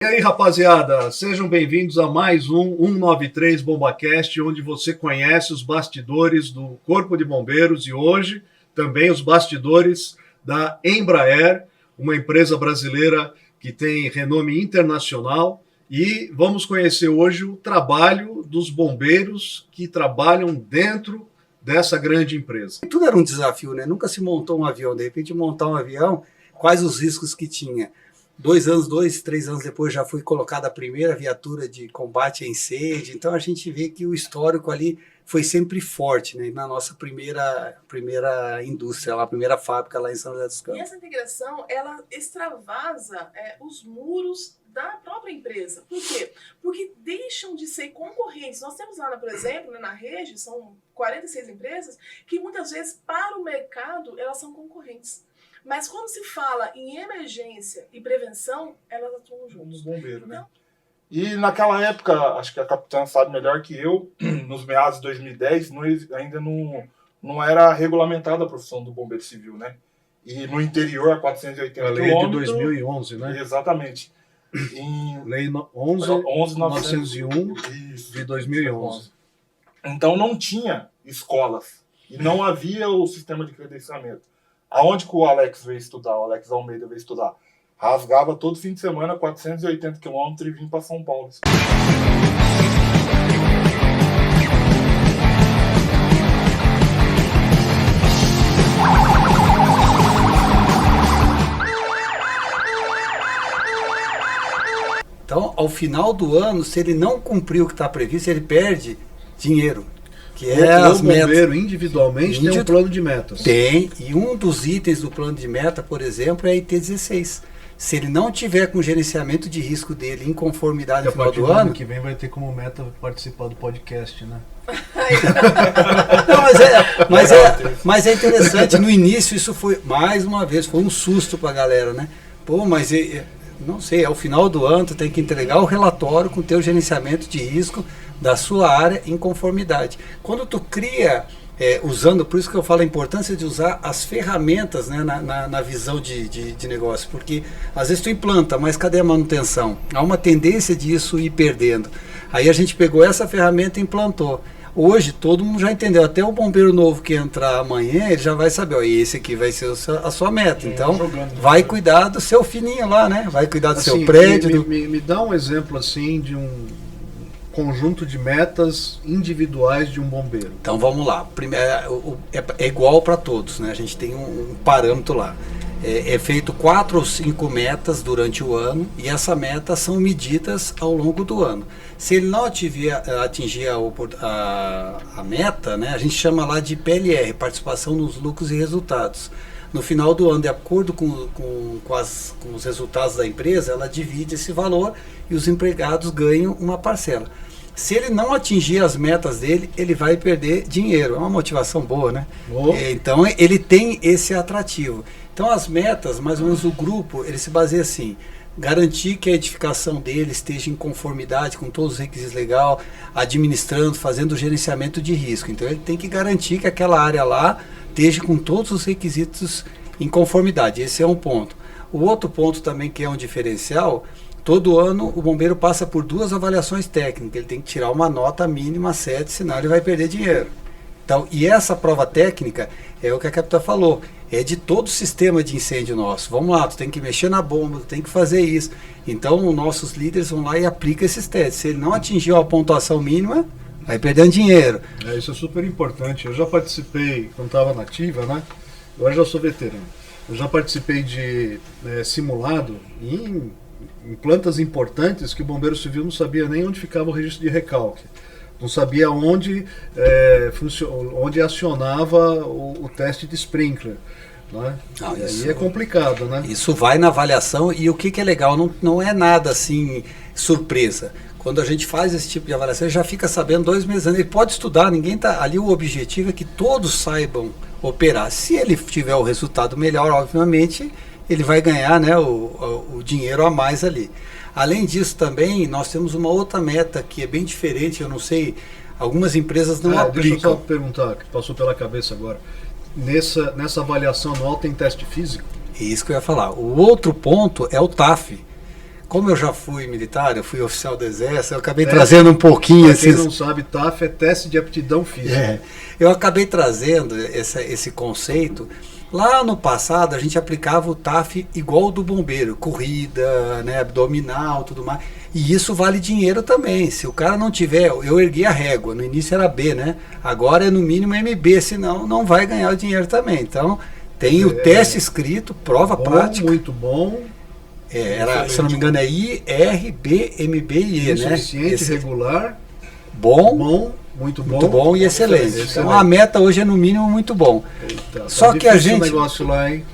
E aí, rapaziada, sejam bem-vindos a mais um 193 BombaCast, onde você conhece os bastidores do Corpo de Bombeiros e hoje também os bastidores da Embraer, uma empresa brasileira que tem renome internacional, e vamos conhecer hoje o trabalho dos bombeiros que trabalham dentro dessa grande empresa. Tudo era um desafio, né? Nunca se montou um avião. De repente, montar um avião, quais os riscos que tinha? 3 anos depois já foi colocada a primeira viatura de combate a incêndio. Então a gente vê que o histórico ali foi sempre forte, né? Na nossa primeira indústria, a primeira fábrica lá em São José dos Campos. E essa integração, ela extravasa os muros da própria empresa. Por quê? Porque deixam de ser concorrentes. Nós temos lá, por exemplo, na rede, são 46 empresas, que muitas vezes para o mercado elas são concorrentes. Mas quando se fala em emergência e prevenção, elas atuam juntos. Bombeiro, né? E naquela época, acho que a capitã sabe melhor que eu, nos meados de 2010, ainda não era regulamentada a profissão do bombeiro civil, né? E no interior, a 480 a lei de 2011, né? Exatamente. Lei 11.901 de 2011. Então não tinha escolas e não havia o sistema de credenciamento. Aonde que o Alex veio estudar, o Alex Almeida veio estudar? Rasgava todo fim de semana 480 quilômetros e vinha para São Paulo. Então, ao final do ano, se ele não cumprir o que está previsto, ele perde dinheiro. Que o bombeiro individualmente tem um plano de metas. Tem, e um dos itens do plano de meta, por exemplo, é a IT16. Se ele não tiver com o gerenciamento de risco dele em conformidade no final do ano... que vem vai ter como meta participar do podcast, né? Não, mas é interessante, no início isso foi, mais uma vez, foi um susto para a galera, né? Pô, mas não sei, ao final do ano tu tem que entregar o relatório com o teu gerenciamento de risco da sua área em conformidade. Quando tu cria, usando, por isso que eu falo a importância de usar as ferramentas, né, na visão de negócio, porque às vezes tu implanta, mas cadê a manutenção? Há uma tendência disso ir perdendo. Aí a gente pegou essa ferramenta e implantou. Hoje todo mundo já entendeu, até o bombeiro novo que entrar amanhã, ele já vai saber, ó, esse aqui vai ser a sua meta, então vai cuidar do seu fininho lá, né? Vai cuidar do seu prédio. Me dá um exemplo assim de um conjunto de metas individuais de um bombeiro. Então vamos lá. Primeiro, é igual para todos, né? A gente tem um parâmetro lá. É feito 4 ou 5 metas durante o ano e essas metas são medidas ao longo do ano. Se ele não atingir a meta, né, a gente chama lá de PLR, participação nos lucros e resultados. No final do ano, de acordo com os resultados da empresa, ela divide esse valor e os empregados ganham uma parcela. Se ele não atingir as metas dele, ele vai perder dinheiro. É uma motivação boa, né? Então, ele tem esse atrativo. Então, as metas, mais ou menos o grupo, ele se baseia assim: garantir que a edificação dele esteja em conformidade com todos os requisitos legais, administrando, fazendo o gerenciamento de risco. Então, ele tem que garantir que aquela área lá esteja com todos os requisitos em conformidade. Esse é um ponto. O outro ponto também que é um diferencial, todo ano o bombeiro passa por 2 avaliações técnicas. Ele tem que tirar uma nota mínima 7, senão ele vai perder dinheiro. Então, e essa prova técnica é o que a capitã falou, é de todo o sistema de incêndio nosso. Vamos lá, tu tem que mexer na bomba, tu tem que fazer isso. Então, os nossos líderes vão lá e aplicam esses testes. Se ele não atingiu a pontuação mínima, vai perdendo dinheiro. Isso é super importante. Eu já participei, quando estava na ativa, né? Agora já sou veterano. Eu já participei de simulado em plantas importantes que o bombeiro civil não sabia nem onde ficava o registro de recalque. Não sabia onde acionava o teste de sprinkler. Né? E aí é complicado, né? Isso vai na avaliação e o que é legal, não é nada assim surpresa. Quando a gente faz esse tipo de avaliação, ele já fica sabendo 2 meses antes. Ele pode estudar, ninguém tá ali. O objetivo é que todos saibam operar. Se ele tiver o resultado melhor, obviamente, ele vai ganhar, né, o dinheiro a mais ali. Além disso também, nós temos uma outra meta que é bem diferente, eu não sei, algumas empresas não aplicam. Deixa eu só perguntar, que passou pela cabeça agora. Nessa avaliação anual tem teste físico? É isso que eu ia falar. O outro ponto é o TAF. como eu já fui militar, eu fui oficial do Exército, eu acabei trazendo um pouquinho... Para quem não sabe, TAF é teste de aptidão física. Eu acabei trazendo esse conceito. Lá no passado, a gente aplicava o TAF igual o do bombeiro, corrida, né, abdominal, tudo mais. E isso vale dinheiro também. Se o cara não tiver, eu ergui a régua, no início era B, né? Agora é no mínimo MB, senão não vai ganhar o dinheiro também. Então, tem o teste escrito, prova prática. Muito bom. Se eu não me engano, é I, R, B, MB e E, né? Insuficiente, regular. Bom. Muito bom e excelente. Então a meta hoje é no mínimo muito bom. Eita, só que a gente negócio lá, hein?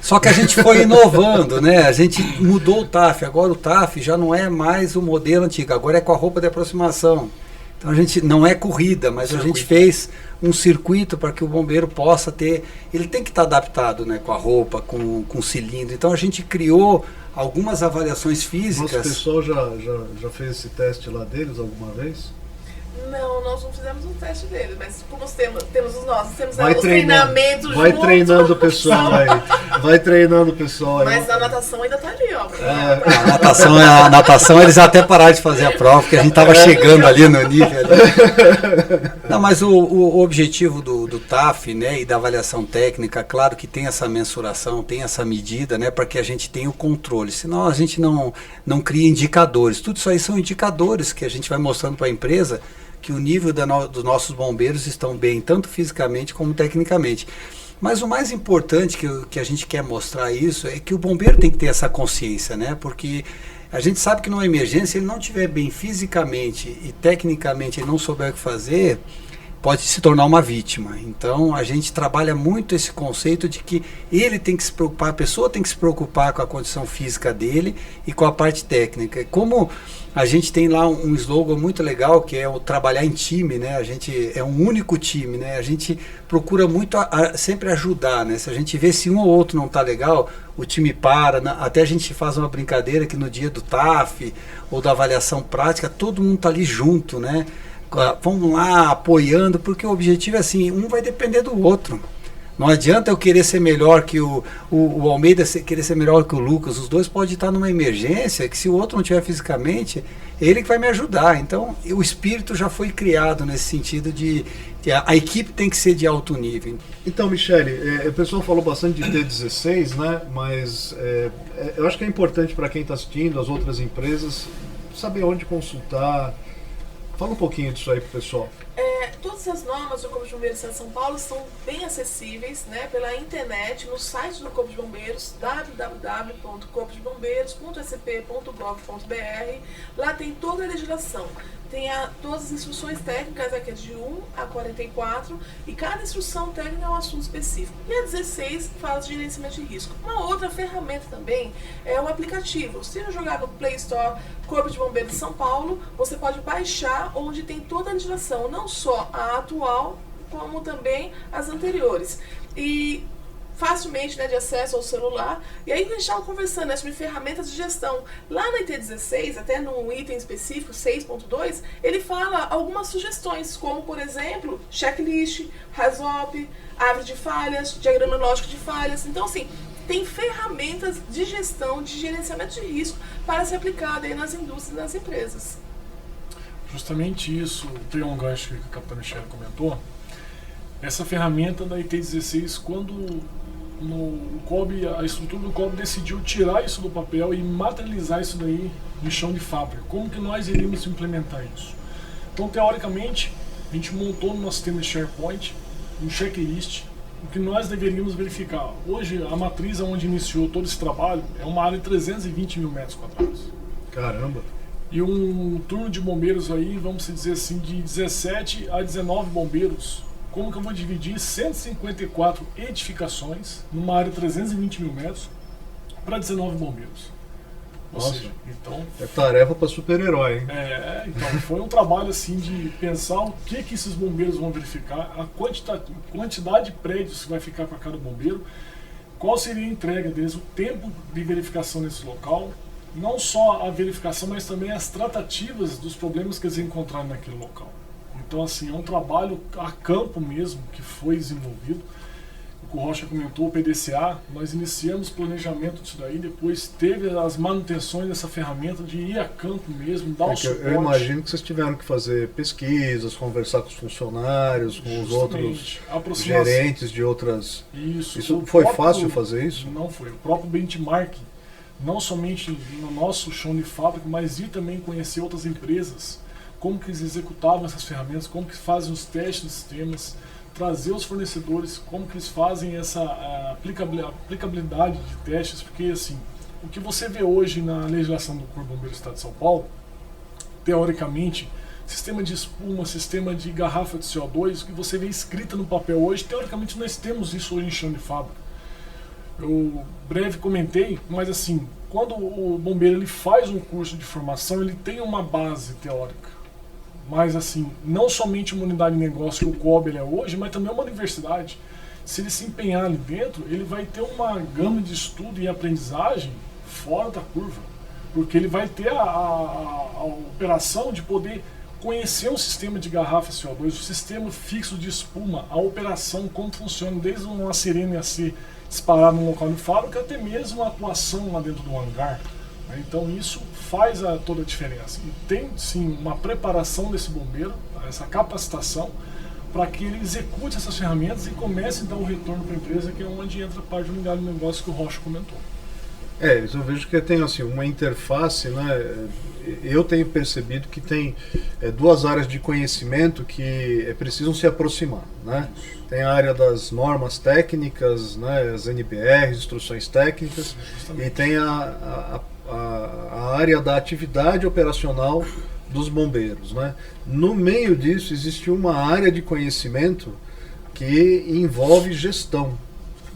Só que a gente foi inovando, né? A gente mudou o TAF. Agora o TAF já não é mais o modelo antigo, agora é com a roupa de aproximação. Então a gente não é corrida, mas a gente fez um circuito para que o bombeiro possa ter. Ele tem que estar adaptado, né? Com a roupa, com o cilindro. Então a gente criou algumas avaliações físicas. Nosso pessoal já fez esse teste lá deles alguma vez? Não, nós não fizemos um teste dele, mas como temos os nossos, temos os treinamentos juntos. Vai treinando o pessoal aí. Vai treinando o pessoal aí. Mas a natação ainda tá ali, ó. A natação eles até pararam de fazer a prova, porque a gente estava chegando ali no nível. Não, mas o objetivo do TAF, né, e da avaliação técnica, claro que tem essa mensuração, tem essa medida, né, para que a gente tenha o controle. Senão a gente não cria indicadores. Tudo isso aí são indicadores que a gente vai mostrando para a empresa que o nível dos nossos bombeiros estão bem, tanto fisicamente como tecnicamente. Mas o mais importante que a gente quer mostrar isso é que o bombeiro tem que ter essa consciência, né? Porque a gente sabe que numa emergência, se ele não estiver bem fisicamente e tecnicamente ele não souber o que fazer, pode se tornar uma vítima. Então a gente trabalha muito esse conceito de que ele tem que se preocupar, a pessoa tem que se preocupar com a condição física dele e com a parte técnica. E como a gente tem lá um slogan muito legal, que é o trabalhar em time, né? A gente é um único time, né? A gente procura muito sempre ajudar, né? Se a gente vê se um ou outro não está legal, o time para, até a gente faz uma brincadeira que no dia do TAF ou da avaliação prática, todo mundo está ali junto, né? Vamos lá, apoiando, porque o objetivo é assim, um vai depender do outro. Não adianta eu querer ser melhor que o Almeida, querer ser melhor que o Lucas. Os dois podem estar numa emergência, que se o outro não estiver fisicamente, ele que vai me ajudar. Então, o espírito já foi criado nesse sentido de a equipe tem que ser de alto nível. Então, Michele, o pessoal falou bastante de T16, né? Mas eu acho que é importante para quem está assistindo, as outras empresas, saber onde consultar. Fala um pouquinho disso aí pro pessoal. Todas as normas do Corpo de Bombeiros de São Paulo são bem acessíveis, né, pela internet, no site do Corpo de Bombeiros, www.corpodebombeiros.sp.gov.br. Lá tem toda a legislação. Tem todas as instruções técnicas, aqui de 1 a 44, e cada instrução técnica é um assunto específico. E a 16 fala de gerenciamento de risco. Uma outra ferramenta também é o aplicativo. Se eu jogar no Play Store Corpo de Bombeiros de São Paulo, você pode baixar, onde tem toda a legislação, não só a atual, como também as anteriores. E facilmente, né, de acesso ao celular. E aí a gente estava conversando, né, sobre ferramentas de gestão. Lá na IT16, até no item específico 6.2, ele fala algumas sugestões, como por exemplo, checklist, RASOP, árvore de falhas, diagrama lógico de falhas. Então assim, tem ferramentas de gestão, de gerenciamento de risco para ser aplicada aí nas indústrias e nas empresas. Justamente isso, tem um gancho que o capitão Michel comentou. Essa ferramenta da IT16, quando no COB, a estrutura do COB decidiu tirar isso do papel e materializar isso daí no chão de fábrica. Como que nós iríamos implementar isso? Então, teoricamente, a gente montou no nosso sistema de SharePoint um checklist, o que nós deveríamos verificar. Hoje, a matriz onde iniciou todo esse trabalho é uma área de 320 mil metros quadrados. Caramba! E um turno de bombeiros aí, vamos dizer assim, de 17 a 19 bombeiros. Como que eu vou dividir 154 edificações numa área de 320 mil metros para 19 bombeiros? Nossa, ou seja, então, é tarefa para super-herói, hein? Então foi um trabalho assim de pensar o que esses bombeiros vão verificar, a quantidade de prédios que vai ficar para cada bombeiro, qual seria a entrega deles, o tempo de verificação nesse local, não só a verificação, mas também as tratativas dos problemas que eles encontraram naquele local. Então, assim, é um trabalho a campo mesmo que foi desenvolvido. o Rocha comentou, o PDCA, nós iniciamos o planejamento disso daí, depois teve as manutenções dessa ferramenta de ir a campo mesmo, dar o suporte. Eu imagino que vocês tiveram que fazer pesquisas, conversar com os funcionários, com os outros gerentes de outras... Isso foi fácil fazer isso? Não foi. O próprio benchmarking, não somente no nosso chão de fábrica, mas ir também conhecer outras empresas, como que eles executavam essas ferramentas, como que fazem os testes dos sistemas, trazer os fornecedores, como que eles fazem essa aplicabilidade de testes, porque assim, o que você vê hoje na legislação do Corpo de Bombeiros do Estado de São Paulo, teoricamente, sistema de espuma, sistema de garrafa de CO2, o que você vê escrita no papel hoje, teoricamente nós temos isso hoje em chão de fábrica. Eu breve comentei, mas assim, quando o bombeiro ele faz um curso de formação, ele tem uma base teórica. Mas assim, não somente uma unidade de negócio que o COB ele é hoje, mas também uma universidade. Se ele se empenhar ali dentro, ele vai ter uma gama de estudo e aprendizagem fora da curva. Porque ele vai ter a operação de poder conhecer um sistema de garrafa CO2, o sistema fixo de espuma, a operação, como funciona, desde uma sirene a ser disparada num local de fábrica, até mesmo a atuação lá dentro do hangar. Então isso faz toda a diferença. E tem sim uma preparação desse bombeiro, essa capacitação, para que ele execute essas ferramentas e comece a dar um retorno para a empresa, que é onde entra a parte do unidade de negócio que o Rocha comentou. Eu vejo que tem assim, uma interface, né? Eu tenho percebido que tem duas áreas de conhecimento que precisam se aproximar, né? Tem a área das normas técnicas, né? As NBRs, instruções técnicas, e tem a área da atividade operacional dos bombeiros, né? No meio disso existe uma área de conhecimento que envolve gestão,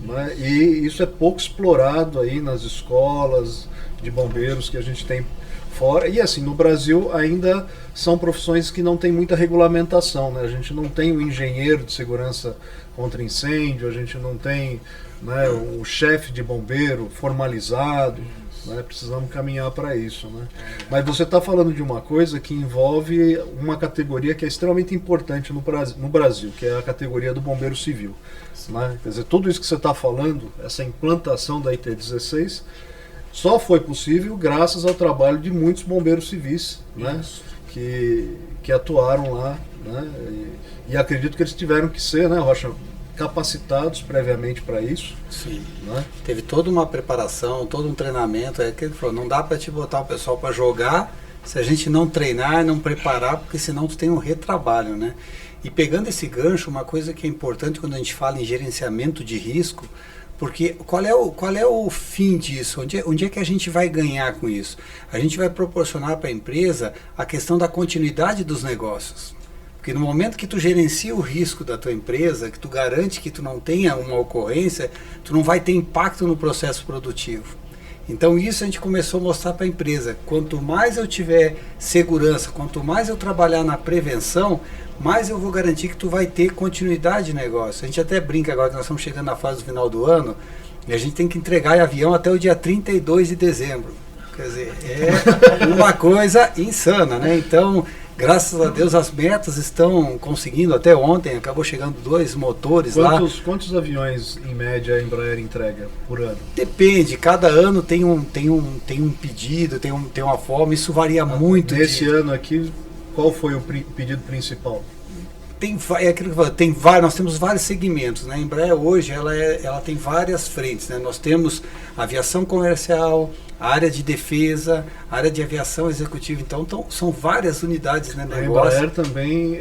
né? E isso é pouco explorado aí nas escolas de bombeiros que a gente tem fora. E assim, no Brasil ainda são profissões que não tem muita regulamentação, né? A gente não tem o engenheiro de segurança contra incêndio, a gente não tem, né, o chefe de bombeiro formalizado, né? Precisamos caminhar para isso, né? Mas você está falando de uma coisa que envolve uma categoria que é extremamente importante no Brasil, que é a categoria do bombeiro civil, né? Quer dizer, tudo isso que você está falando, essa implantação da IT-16, só foi possível graças ao trabalho de muitos bombeiros civis, né? Que atuaram lá, né? E acredito que eles tiveram que ser, né, Rocha, capacitados previamente para isso. Sim. Né? Teve toda uma preparação, todo um treinamento. É que ele falou, não dá para te botar o pessoal para jogar se a gente não treinar, não preparar, porque senão tu tem um retrabalho, né? E pegando esse gancho, uma coisa que é importante quando a gente fala em gerenciamento de risco, porque qual é o fim disso? Onde é que a gente vai ganhar com isso? A gente vai proporcionar para a empresa a questão da continuidade dos negócios. Porque no momento que tu gerencia o risco da tua empresa, que tu garante que tu não tenha uma ocorrência, tu não vai ter impacto no processo produtivo. Então isso a gente começou a mostrar para a empresa. Quanto mais eu tiver segurança, quanto mais eu trabalhar na prevenção, mais eu vou garantir que tu vai ter continuidade de negócio. A gente até brinca agora que nós estamos chegando na fase do final do ano e a gente tem que entregar avião até o dia 32 de dezembro. Quer dizer, é uma coisa insana, né? Então, graças a Deus as metas estão conseguindo. Até ontem acabou chegando 2 motores lá. Quantos aviões em média a Embraer entrega por ano? Depende, cada ano tem um pedido, tem uma forma, isso varia muito. Nesse ano aqui, qual foi o pedido principal? É aquilo que eu falo, nós temos vários segmentos, né? A Embraer hoje ela tem várias frentes, né? Nós temos aviação comercial, a área de defesa, a área de aviação executiva, então são várias unidades, né, negócio. A Embraer também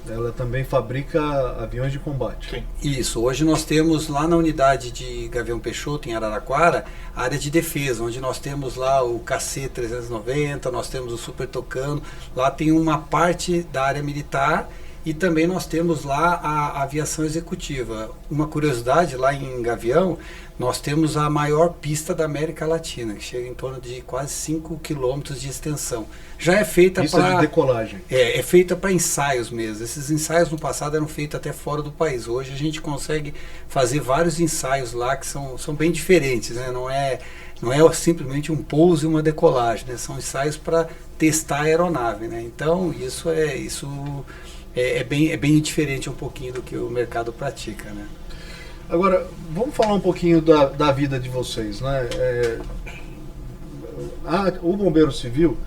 ela também fabrica aviões de combate. Sim. Isso, hoje nós temos lá na unidade de Gavião Peixoto, em Araraquara, a área de defesa, onde nós temos lá o KC-390, nós temos o Super Tucano, lá tem uma parte da área militar e também nós temos lá a aviação executiva. Uma curiosidade, lá em Gavião, nós temos a maior pista da América Latina, que chega em torno de quase 5 quilômetros de extensão. Já é feita para... de decolagem. É feita para ensaios mesmo. Esses ensaios no passado eram feitos até fora do país. Hoje a gente consegue fazer vários ensaios lá que são bem diferentes, né? Não é simplesmente um pouso e uma decolagem, né? São ensaios para testar a aeronave, né? Então isso é bem diferente um pouquinho do que o mercado pratica, né? Agora, vamos falar um pouquinho da vida de vocês, né? O bombeiro civil,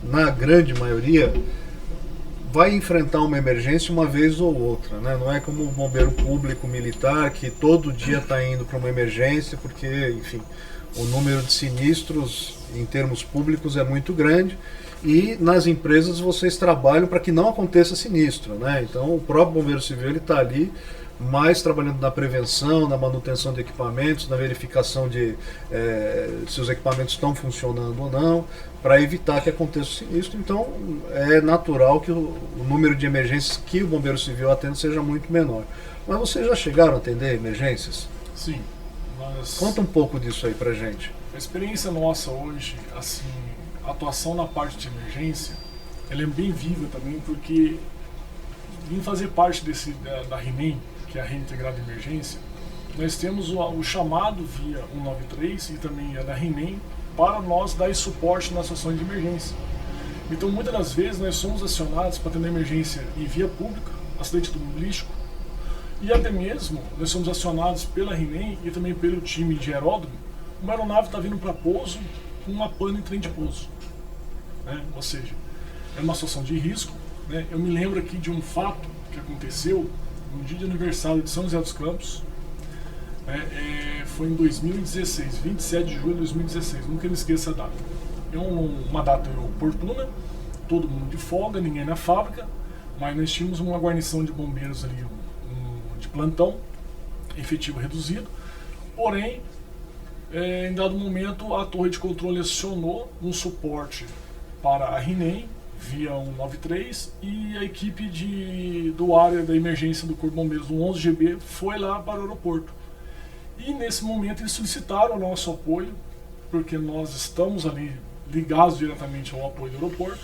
na grande maioria, vai enfrentar uma emergência uma vez ou outra, né? Não é como o bombeiro público militar que todo dia está indo para uma emergência, porque, enfim, o número de sinistros em termos públicos é muito grande e nas empresas vocês trabalham para que não aconteça sinistro, né? Então o próprio bombeiro civil ele está ali mais trabalhando na prevenção, na manutenção de equipamentos, na verificação de se os equipamentos estão funcionando ou não, para evitar que aconteça o sinistro. Então é natural que o número de emergências que o bombeiro civil atende seja muito menor. Mas vocês já chegaram a atender emergências? Sim. Mas Conta um pouco disso aí pra gente. a experiência nossa hoje, assim, a atuação na parte de emergência, ela é bem viva também, porque vim fazer parte da RINEM, que é a Rede Integrada de Emergência, nós temos o chamado via 193 e também a da RINEM para nós dar esse suporte nas situações de emergência. Então, muitas das vezes, nós somos acionados para atender emergência em via pública, acidente automobilístico, e até mesmo nós somos acionados pela RINEM e também pelo time de aeródromo. Uma aeronave está vindo para pouso com uma pane em trem de pouso, né? Ou seja, é uma situação de risco, né? Eu me lembro aqui de um fato que aconteceu no dia de aniversário de São José dos Campos, foi em 2016, 27 de julho de 2016, nunca me esqueça a data. É uma data oportuna, todo mundo de folga, ninguém na fábrica, mas nós tínhamos uma guarnição de bombeiros ali, de plantão, efetivo reduzido, porém, em dado momento, a torre de controle acionou um suporte para a RINEM, via 193, e a equipe do área da emergência do Corpo de Bombeiros, do 11GB, foi lá para o aeroporto. E nesse momento eles solicitaram o nosso apoio, porque nós estamos ali ligados diretamente ao apoio do aeroporto,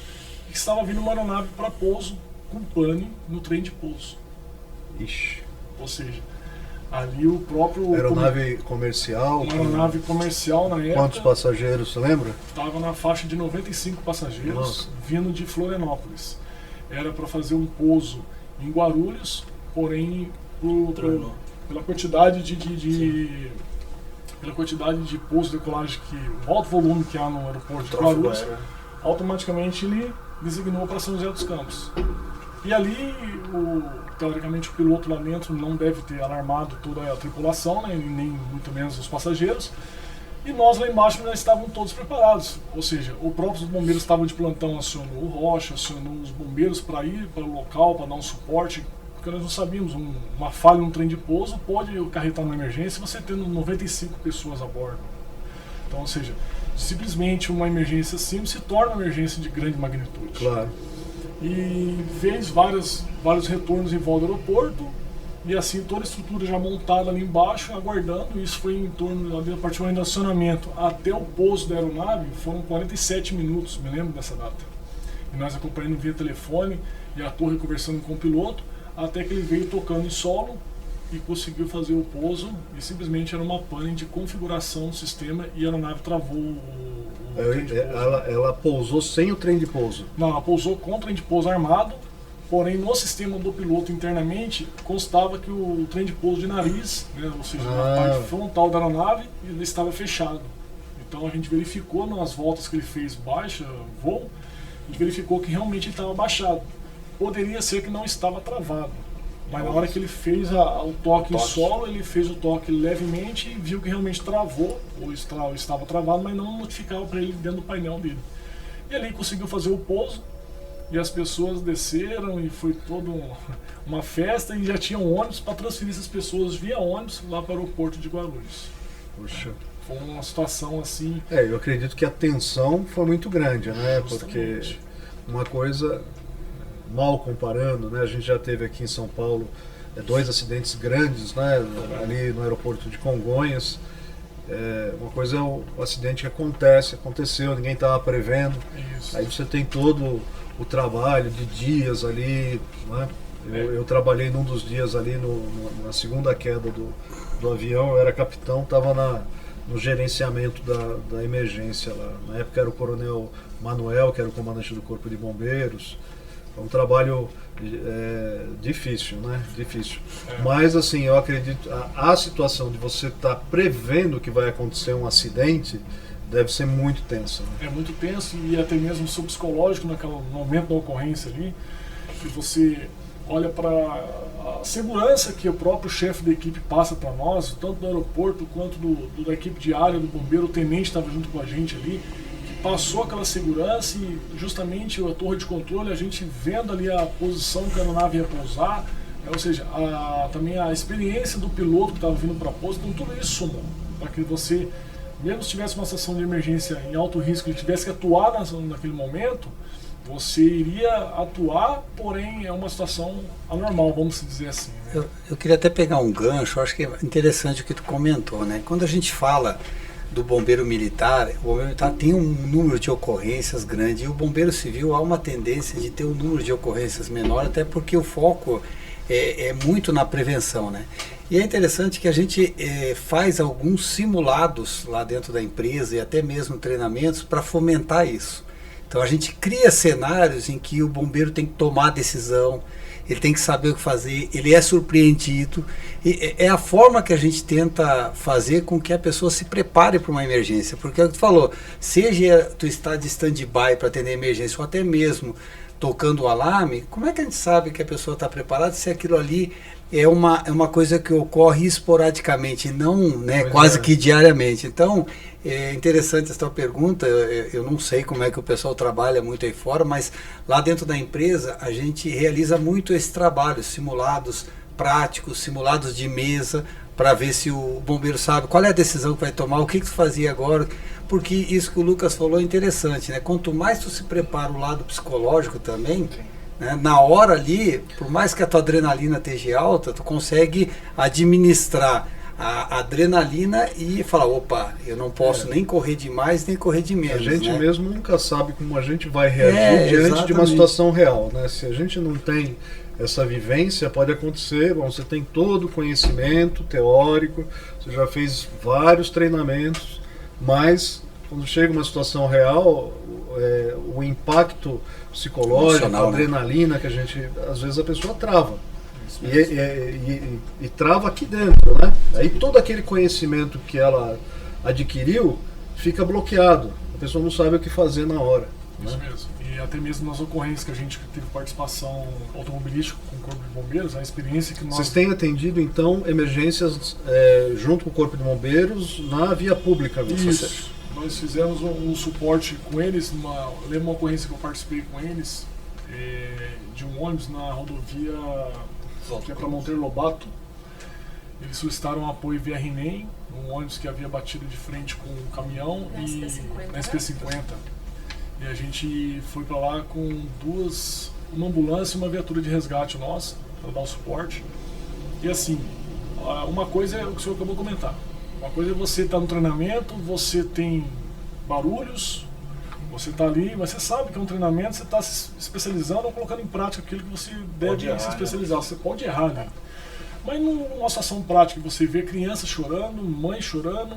e estava vindo uma aeronave para pouso com pane no trem de pouso. Ixi. Ou seja, ali o próprio... Aeronave comercial? Uma aeronave comercial na época. Quantos passageiros, você lembra? Estava na faixa de 95 passageiros, Nossa. vindo de Florianópolis. Era para fazer um pouso em Guarulhos, porém pela quantidade pela quantidade de pouso de decolagem, o alto volume que há no aeroporto de Guarulhos, automaticamente ele designou para São José dos Campos. E ali, teoricamente, o piloto lá dentro não deve ter alarmado toda a tripulação, né, nem muito menos os passageiros. E nós lá embaixo já estávamos todos preparados. Ou seja, o próprio bombeiros estavam de plantão, acionou o Rocha, acionou os bombeiros para ir para o local, para dar um suporte, porque nós não sabíamos, uma falha no trem de pouso pode acarretar uma emergência você tendo 95 pessoas a bordo. Então, ou seja, simplesmente uma emergência simples se torna uma emergência de grande magnitude. Claro. E fez vários retornos em volta do aeroporto, e assim toda a estrutura já montada ali embaixo, aguardando. Isso foi em torno, a partir do acionamento até o pouso da aeronave, foram 47 minutos, me lembro dessa data. E nós acompanhando via telefone e a torre conversando com o piloto, até que ele veio tocando em solo e conseguiu fazer o pouso, e simplesmente era uma pane de configuração do sistema e a aeronave travou o trem de pouso. Ela pousou sem o trem de pouso? Não, ela pousou com o trem de pouso armado, porém no sistema do piloto internamente constava que o trem de pouso de nariz, né, ou seja, na parte frontal da aeronave, ele estava fechado. Então a gente verificou nas voltas que ele fez baixa, voo, a gente verificou que realmente ele estava baixado. Poderia ser que não estava travado, mas na hora que ele fez o toque em solo, ele fez o toque levemente e viu que realmente travou, ou estava travado, mas não notificava para ele dentro do painel dele. E ali conseguiu fazer o pouso, e as pessoas desceram, e foi toda uma festa, e já tinham ônibus para transferir essas pessoas via ônibus lá para o aeroporto de Guarulhos. Puxa. Foi uma situação assim... Eu acredito que a tensão foi muito grande, né? Justamente. Porque uma coisa... mal comparando, né? A gente já teve aqui em São Paulo 2 acidentes grandes, né? Ali no aeroporto de Congonhas. Uma coisa é o acidente que aconteceu, ninguém estava prevendo. Isso. Aí você tem todo o trabalho de dias ali, né? Eu trabalhei num dos dias ali na segunda queda do avião, eu era capitão, estava no gerenciamento da emergência lá. Na época era o coronel Manuel, que era o comandante do Corpo de Bombeiros. É um trabalho difícil, né? Difícil. Mas, assim, eu acredito, a situação de você estar prevendo que vai acontecer um acidente deve ser muito tensa. Né? É muito tenso, e até mesmo o seu psicológico naquele momento da ocorrência ali, que você olha para a segurança que o próprio chefe da equipe passa para nós, tanto do aeroporto quanto da equipe de área, do bombeiro, o tenente estava junto com a gente ali, que passou aquela segurança, e justamente a torre de controle, a gente vendo ali a posição que a aeronave ia pousar, ou seja, também a experiência do piloto que estava vindo para a pouso, então tudo isso somou para que você, mesmo se tivesse uma situação de emergência em alto risco e tivesse que atuar naquele momento, você iria atuar, porém é uma situação anormal, vamos dizer assim. Né? Eu queria até pegar um gancho, acho que é interessante o que tu comentou, né? Quando a gente fala do bombeiro militar, o bombeiro militar tem um número de ocorrências grande, e o bombeiro civil há uma tendência de ter um número de ocorrências menor, até porque o foco é muito na prevenção, né? E é interessante que a gente faz alguns simulados lá dentro da empresa e até mesmo treinamentos para fomentar isso. Então a gente cria cenários em que o bombeiro tem que tomar a decisão, ele tem que saber o que fazer, ele é surpreendido. E é a forma que a gente tenta fazer com que a pessoa se prepare para uma emergência. Porque é o que tu falou, seja tu está de stand-by para atender emergência ou até mesmo tocando o alarme, como é que a gente sabe que a pessoa está preparada se aquilo ali é uma coisa que ocorre esporadicamente, não, né, quase que diariamente. Então, é interessante essa tua pergunta. Eu não sei como é que o pessoal trabalha muito aí fora, mas lá dentro da empresa a gente realiza muito esse trabalho, simulados práticos, simulados de mesa, para ver se o bombeiro sabe qual é a decisão que vai tomar, o que tu fazia agora, porque isso que o Lucas falou é interessante, né? Quanto mais tu se prepara o lado psicológico também, né? Na hora ali, por mais que a tua adrenalina esteja alta, tu consegue administrar a adrenalina e falar, opa, eu não posso nem correr demais, nem correr de menos. A gente né? mesmo nunca sabe como a gente vai reagir diante de uma situação real, né? Se a gente não tem essa vivência, pode acontecer, bom, você tem todo o conhecimento teórico, você já fez vários treinamentos, mas quando chega uma situação real, o impacto psicológico, a adrenalina, né? Que a gente, às vezes a pessoa trava. E trava aqui dentro, né? Aí todo aquele conhecimento que ela adquiriu fica bloqueado. A pessoa não sabe o que fazer na hora. Isso mesmo. E até mesmo nas ocorrências que a gente teve participação automobilística com o Corpo de Bombeiros, a experiência que nós... Vocês têm atendido, então, emergências junto com o Corpo de Bombeiros na via pública? Isso. Nós fizemos um suporte com eles, eu lembro uma ocorrência que eu participei com eles, de um ônibus na rodovia que é para Monteiro Lobato. Eles solicitaram apoio via RINEM, um ônibus que havia batido de frente com um caminhão na SP50. E a gente foi para lá com uma ambulância e uma viatura de resgate nossa, para dar o suporte. E assim, uma coisa é o que o senhor acabou de comentar. Uma coisa é você estar no treinamento, você tem barulhos, você está ali, mas você sabe que é um treinamento, você está se especializando ou colocando em prática aquilo que você deve se especializar. Você pode errar, né? Mas numa situação prática, você vê crianças chorando, mães chorando,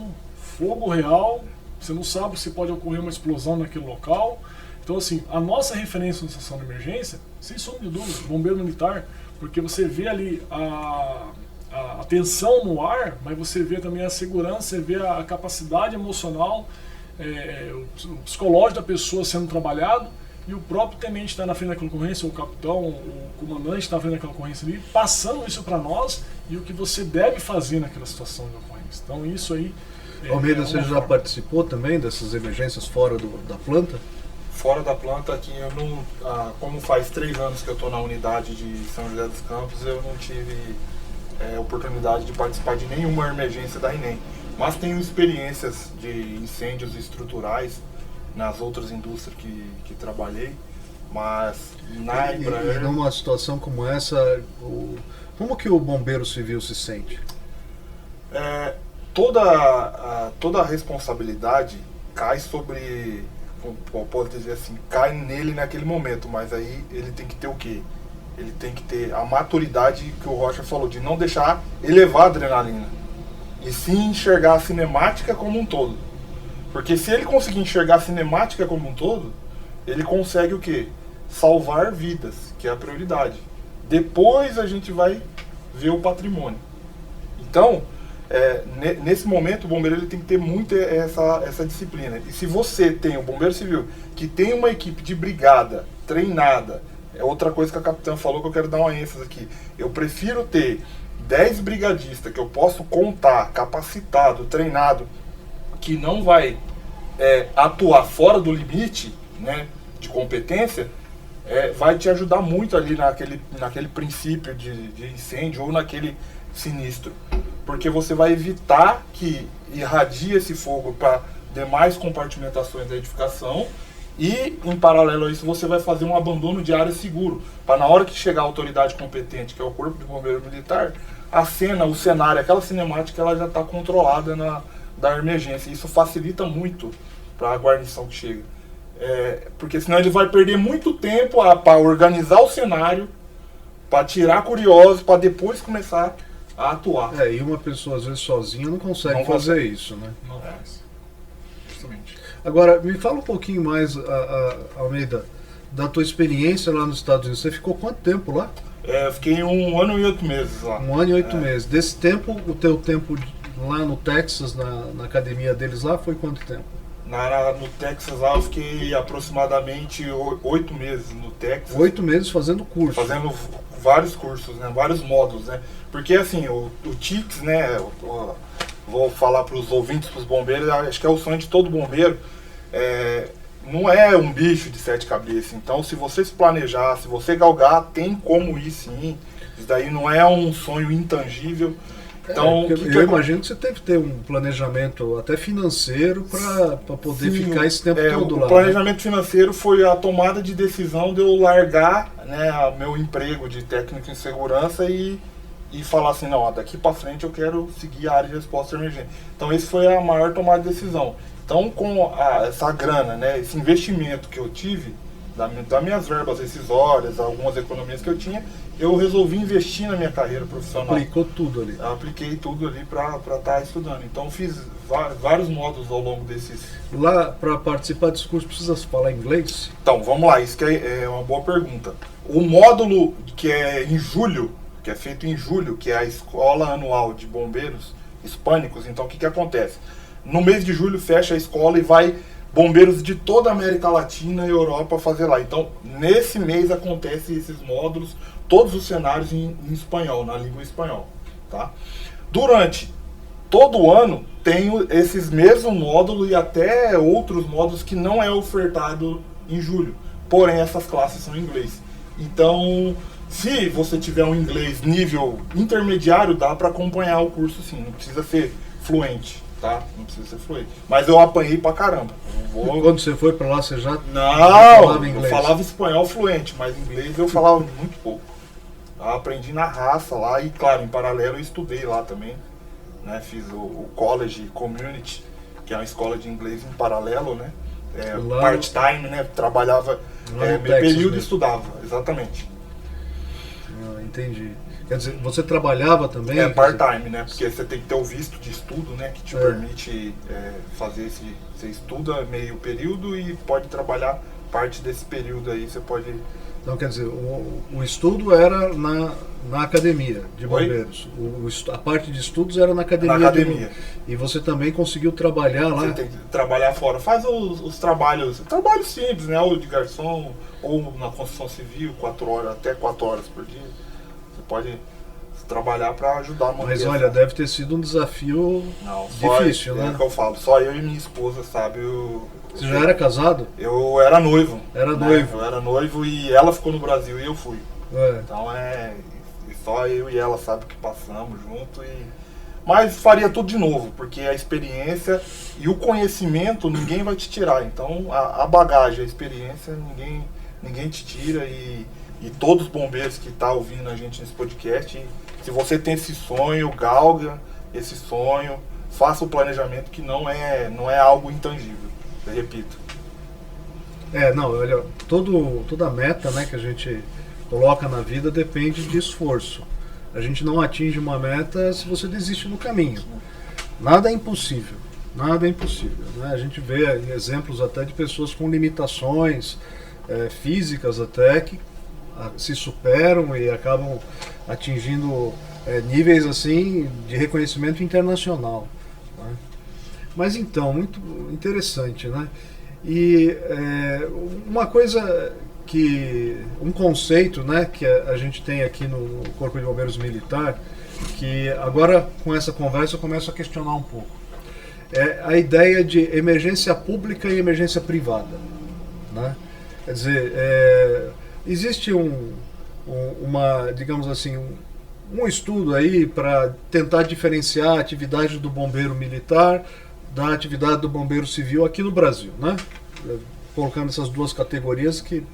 fogo real, você não sabe se pode ocorrer uma explosão naquele local. Então, assim, a nossa referência na situação de emergência, sem sombra de dúvida, bombeiro militar, porque você vê ali a tensão no ar, mas você vê também a segurança, você vê a capacidade emocional, o psicológico da pessoa sendo trabalhado, e o próprio tenente está na frente daquela ocorrência, ou o capitão, o comandante está na frente daquela ocorrência ali, passando isso para nós e o que você deve fazer naquela situação de ocorrência. Então isso aí... Almeida, você já participou também dessas emergências fora da planta? Fora da planta, aqui eu não, como faz 3 anos que eu estou na unidade de São José dos Campos, eu não tive oportunidade de participar de nenhuma emergência da INEM. Mas tenho experiências de incêndios estruturais nas outras indústrias que trabalhei, mas na Embraer... E numa situação como essa, como que o bombeiro civil se sente? Toda a responsabilidade cai sobre, posso dizer assim, cai nele naquele momento, mas aí ele tem que ter o quê? Ele tem que ter a maturidade que o Rocha falou, de não deixar elevar a adrenalina, e sim enxergar a cinemática como um todo. Porque se ele conseguir enxergar a cinemática como um todo, ele consegue o quê? salvar vidas, que é a prioridade. Depois a gente vai ver o patrimônio. Então, nesse momento, o bombeiro ele tem que ter muito essa disciplina. E se você tem o bombeiro civil, que tem uma equipe de brigada treinada, é outra coisa que a capitã falou que eu quero dar uma ênfase aqui. Eu prefiro ter 10 brigadistas que eu posso contar, capacitado, treinado, que não vai atuar fora do limite, né, de competência, vai te ajudar muito ali naquele princípio de incêndio ou naquele sinistro. Porque você vai evitar que irradie esse fogo para demais compartimentações da edificação e, em paralelo a isso, você vai fazer um abandono de área seguro. Para na hora que chegar a autoridade competente, que é o Corpo de Bombeiro Militar, a cena, o cenário, aquela cinemática, ela já está controlada da emergência. Isso facilita muito para a guarnição que chega. Porque senão ele vai perder muito tempo para organizar o cenário, para tirar curiosos, para depois começar a atuar. E uma pessoa às vezes sozinha não consegue fazer isso, né? Não faz. Justamente. Agora, me fala um pouquinho mais, Almeida, da tua experiência lá nos Estados Unidos. Você ficou quanto tempo lá? Eu fiquei 1 ano e 8 meses lá. 1 ano e 8 meses. Desse tempo, o teu tempo lá no Texas, na academia deles lá, foi quanto tempo? No Texas lá eu fiquei aproximadamente 8 meses no Texas. 8 meses fazendo curso. Fazendo vários cursos, né? Vários módulos, né? Porque assim, o TICS, né? Vou falar para os ouvintes, para os bombeiros, acho que é o sonho de todo bombeiro. Não é um bicho de 7 cabeças. Então, se você se planejar, se você galgar, tem como ir sim. Isso daí não é um sonho intangível. Então, eu imagino que você teve que ter um planejamento até financeiro para poder ficar esse tempo todo lá. O planejamento financeiro foi a tomada de decisão de eu largar, né, meu emprego de técnico em segurança e falar assim, não, daqui para frente eu quero seguir a área de resposta emergente. Então, esse foi a maior tomada de decisão. Então, com essa grana, né, esse investimento que eu tive, das minhas verbas rescisórias, algumas economias que eu tinha, eu resolvi investir na minha carreira profissional. Aplicou tudo ali. Apliquei tudo ali para estar estudando. Então fiz vários módulos ao longo desses... Lá, para participar desse curso, precisa falar inglês? Então, vamos lá, isso que é uma boa pergunta. O módulo que é em julho, que é feito em julho, que é a Escola Anual de Bombeiros Hispânicos, então o que acontece? No mês de julho fecha a escola e vai bombeiros de toda a América Latina e Europa fazer lá. Então, nesse mês acontecem esses módulos, todos os cenários em espanhol, na língua espanhol. Tá? Durante todo o ano, tem esses mesmos módulos e até outros módulos que não é ofertado em julho. Porém, essas classes são em inglês. Então, se você tiver um inglês nível intermediário, dá para acompanhar o curso sim, não precisa ser fluente. Tá? Não precisa ser fluente. Mas eu apanhei pra caramba. Quando você foi pra lá, você já falava inglês? Eu falava espanhol fluente, mas inglês eu falava muito pouco. Eu aprendi na raça lá e, claro, em paralelo eu estudei lá também. Né? Fiz o College Community, que é uma escola de inglês em paralelo, né? Part-time, né? Trabalhava meio período e estudava, exatamente. Entendi. Quer dizer, você trabalhava também? Part-time, né? Porque você tem que ter o visto de estudo, né? Que te permite fazer você estuda meio período e pode trabalhar parte desse período aí, você pode... Então, quer dizer, o estudo era na academia de bombeiros. A parte de estudos era na academia. Na academia. E você também conseguiu trabalhar lá? Você tem que trabalhar fora. Faz os trabalhos simples, né? Ou de garçom, ou na construção civil, 4 horas, até 4 horas por dia. Você pode trabalhar para ajudar a manter. Mas olha, deve ter sido um desafio difícil, né? É o que eu falo, só eu e minha esposa, sabe? Você já era casado? Eu era noivo. Era noivo. Eu era noivo e ela ficou no Brasil e eu fui. Então só eu e ela sabe que passamos junto mas faria tudo de novo, porque a experiência e o conhecimento ninguém vai te tirar. Então a bagagem, a experiência ninguém te tira e todos os bombeiros que estão ouvindo a gente nesse podcast, se você tem esse sonho, galga esse sonho, faça o planejamento que não é algo intangível. Eu repito. Olha, toda meta, né, que a gente coloca na vida depende de esforço. A gente não atinge uma meta se você desiste no caminho. Nada é impossível. Nada é impossível. Né? A gente vê exemplos até de pessoas com limitações, físicas até, que se superam e acabam atingindo níveis assim de reconhecimento internacional, né? Mas então, muito interessante, né? E uma coisa um conceito, né, que a gente tem aqui no Corpo de Bombeiros Militar, que agora com essa conversa eu começo a questionar um pouco, é a ideia de emergência pública e emergência privada, né? Quer dizer, existe digamos assim, um estudo aí para tentar diferenciar a atividade do bombeiro militar da atividade do bombeiro civil aqui no Brasil, né? Colocando essas duas categorias que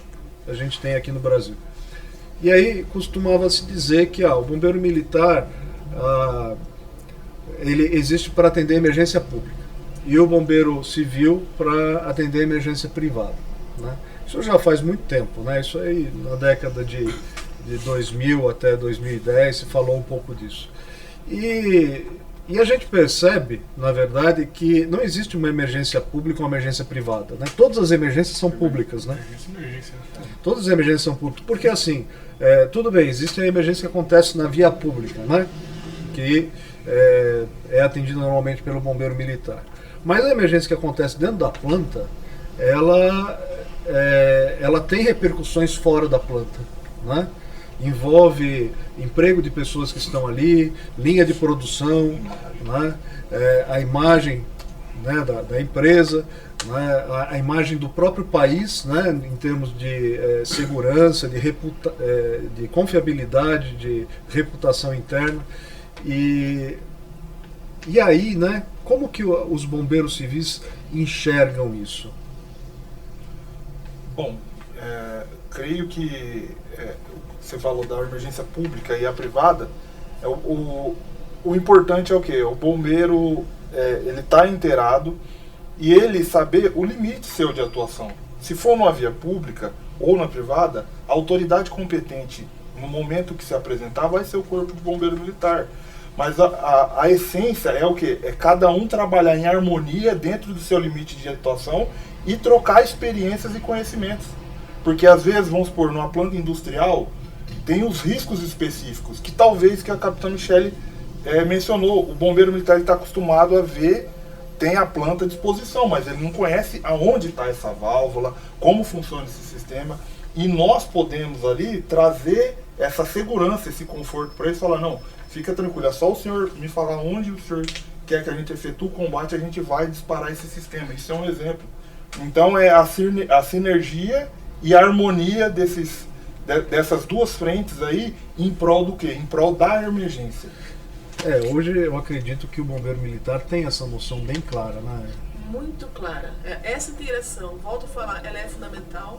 a gente tem aqui no Brasil. E aí costumava-se dizer que o bombeiro militar ele existe para atender emergência pública e o bombeiro civil para atender emergência privada, né? Isso já faz muito tempo, né? Isso aí na década de 2000 até 2010 se falou um pouco disso. E a gente percebe, na verdade, que não existe uma emergência pública ou uma emergência privada, né? Todas as emergências são públicas, né? Todas as emergências são públicas, porque assim, tudo bem, existe a emergência que acontece na via pública, né? Que é atendida normalmente pelo bombeiro militar. Mas a emergência que acontece dentro da planta, ela tem repercussões fora da planta, né? Envolve emprego de pessoas que estão ali, linha de produção, né? A imagem, né, da empresa, né? A imagem do próprio país, né, em termos de segurança, de confiabilidade, de reputação interna. E aí, né, como que os bombeiros civis enxergam isso? Bom, creio que você falou da emergência pública e a privada. O importante é o quê? O bombeiro ele está inteirado e ele saber o limite seu de atuação. Se for numa via pública ou na privada, a autoridade competente no momento que se apresentar vai ser o Corpo de Bombeiro Militar. Mas a essência é o quê? É cada um trabalhar em harmonia dentro do seu limite de atuação e trocar experiências e conhecimentos. Porque às vezes, vamos supor, numa planta industrial, tem os riscos específicos, que talvez que a capitã Michele mencionou. O bombeiro militar está acostumado a ver, tem a planta à disposição, mas ele não conhece aonde está essa válvula, como funciona esse sistema. E nós podemos ali trazer essa segurança, esse conforto para eles, falar, não, fica tranquilo, é só o senhor me falar onde o senhor quer que a gente efetue o combate, a gente vai disparar esse sistema. Isso é um exemplo. Então é a sinergia e a harmonia dessas duas frentes aí em prol do quê? Em prol da emergência. Hoje eu acredito que o bombeiro militar tem essa noção bem clara, né? Muito clara. Essa integração, volto a falar, ela é fundamental,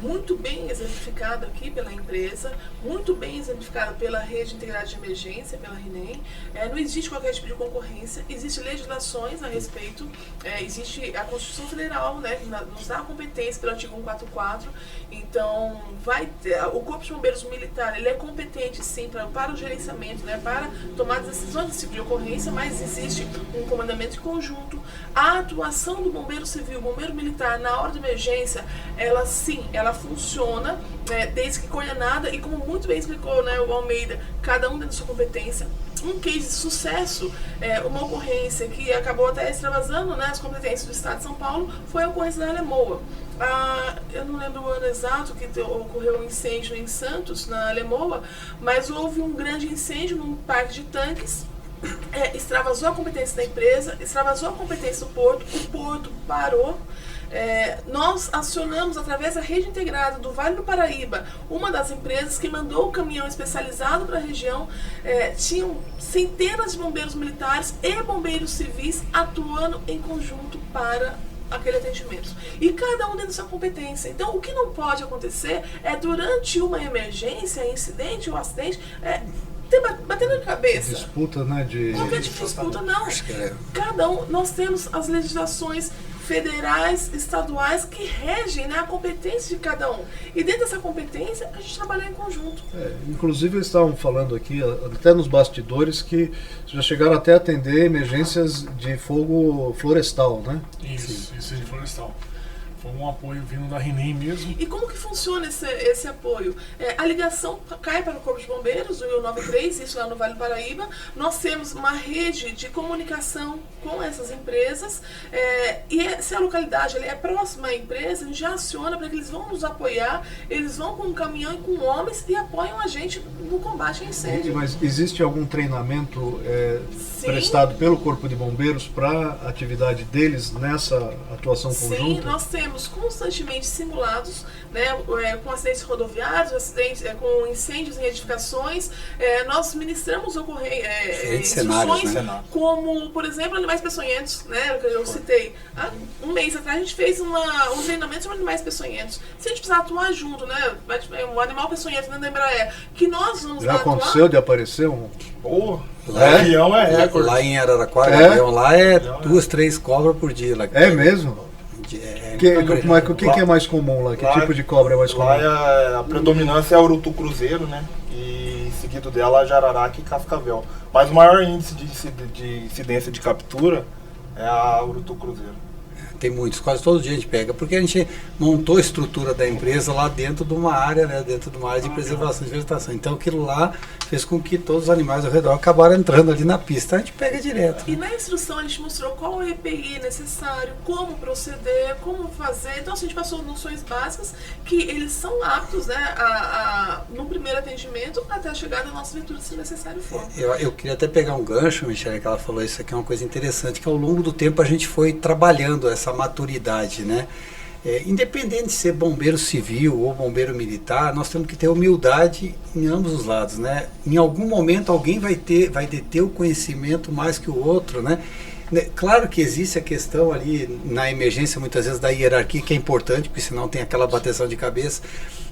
muito bem exemplificada aqui pela empresa, muito bem exemplificada pela Rede Integrada de Emergência, pela RINEM. Não existe qualquer tipo de concorrência, existem legislações a respeito, existe a Constituição Federal, né, que nos dá a competência pelo artigo 144, então o Corpo de Bombeiros Militar, ele é competente sim para o gerenciamento, né, para tomar decisões desse tipo de ocorrência, mas existe um comandamento conjunto. A atuação do bombeiro civil, bombeiro militar na hora de emergência, ela sim, ela funciona, desde que coordenada e como muito bem explicou, né, o Almeida, cada um dentro da sua competência. Um case de sucesso, uma ocorrência que acabou até extravasando, né, as competências do Estado de São Paulo, foi a ocorrência da Alemoa. Eu não lembro o ano exato que ocorreu um incêndio em Santos, na Alemoa, mas houve um grande incêndio num parque de tanques. Extravasou a competência da empresa, extravasou a competência do porto, o porto parou. Nós acionamos através da rede integrada do Vale do Paraíba, uma das empresas que mandou o caminhão especializado para a região. Tinham centenas de bombeiros militares e bombeiros civis atuando em conjunto para aquele atendimento. E cada um dentro da sua competência. Então, o que não pode acontecer é durante uma emergência, incidente ou acidente, batendo na cabeça. Disputa, né? Qualquer tipo de disputa, não. Cada um, nós temos as legislações federais, estaduais, que regem, né, a competência de cada um. E dentro dessa competência, a gente trabalha em conjunto. Inclusive, eles estavam falando aqui, até nos bastidores, que já chegaram até a atender emergências de fogo florestal, né? Isso de florestal. Foi um apoio vindo da RENEM mesmo. E como que funciona esse apoio? A ligação cai para o Corpo de Bombeiros, o 193, isso lá no Vale do Paraíba. Nós temos uma rede de comunicação com essas empresas e se a localidade é próxima à empresa, a gente já aciona para que eles vão nos apoiar, eles vão com um caminhão e com homens e apoiam a gente no combate a incêndio. Mas existe algum treinamento prestado pelo Corpo de Bombeiros para a atividade deles nessa atuação conjunta? Sim, nós temos constantemente simulados, né, com acidentes rodoviários, acidentes, com incêndios em edificações. Nós ministramos instruções, né? como, por exemplo, animais peçonhentos, né, que eu citei. Há um mês atrás a gente fez um treinamento sobre animais peçonhentos. Se a gente precisar atuar junto, né, um animal peçonhento dentro da Embraer, que nós vamos já aconteceu de aparecer um... Lá em Araraquara, lá é 2, 3 cobras por dia. Lá. É mesmo? O que é mais comum lá? Que tipo de cobra é mais comum? Lá a predominância é a urutu cruzeiro, né? E seguido dela a jararaca e cascavel. Mas o maior índice de incidência de captura é a urutu cruzeiro. Tem muitos, quase todo dia a gente pega, porque a gente montou a estrutura da empresa lá dentro de uma área, né, dentro de uma área de preservação de vegetação. Então aquilo lá fez com que todos os animais ao redor acabaram entrando ali na pista. A gente pega direto. E na instrução a gente mostrou qual é o EPI necessário, como proceder, como fazer. Então assim, a gente passou noções básicas que eles são aptos, né, no primeiro atendimento até a chegada da nossa viatura, se necessário for. Eu queria até pegar um gancho, Michele, que ela falou isso aqui, é uma coisa interessante, que ao longo do tempo a gente foi trabalhando essa maturidade, né? Independente de ser bombeiro civil ou bombeiro militar, nós temos que ter humildade em ambos os lados, né? Em algum momento alguém vai deter o conhecimento mais que o outro, né? Claro que existe a questão ali na emergência muitas vezes da hierarquia, que é importante, porque senão tem aquela bateção de cabeça,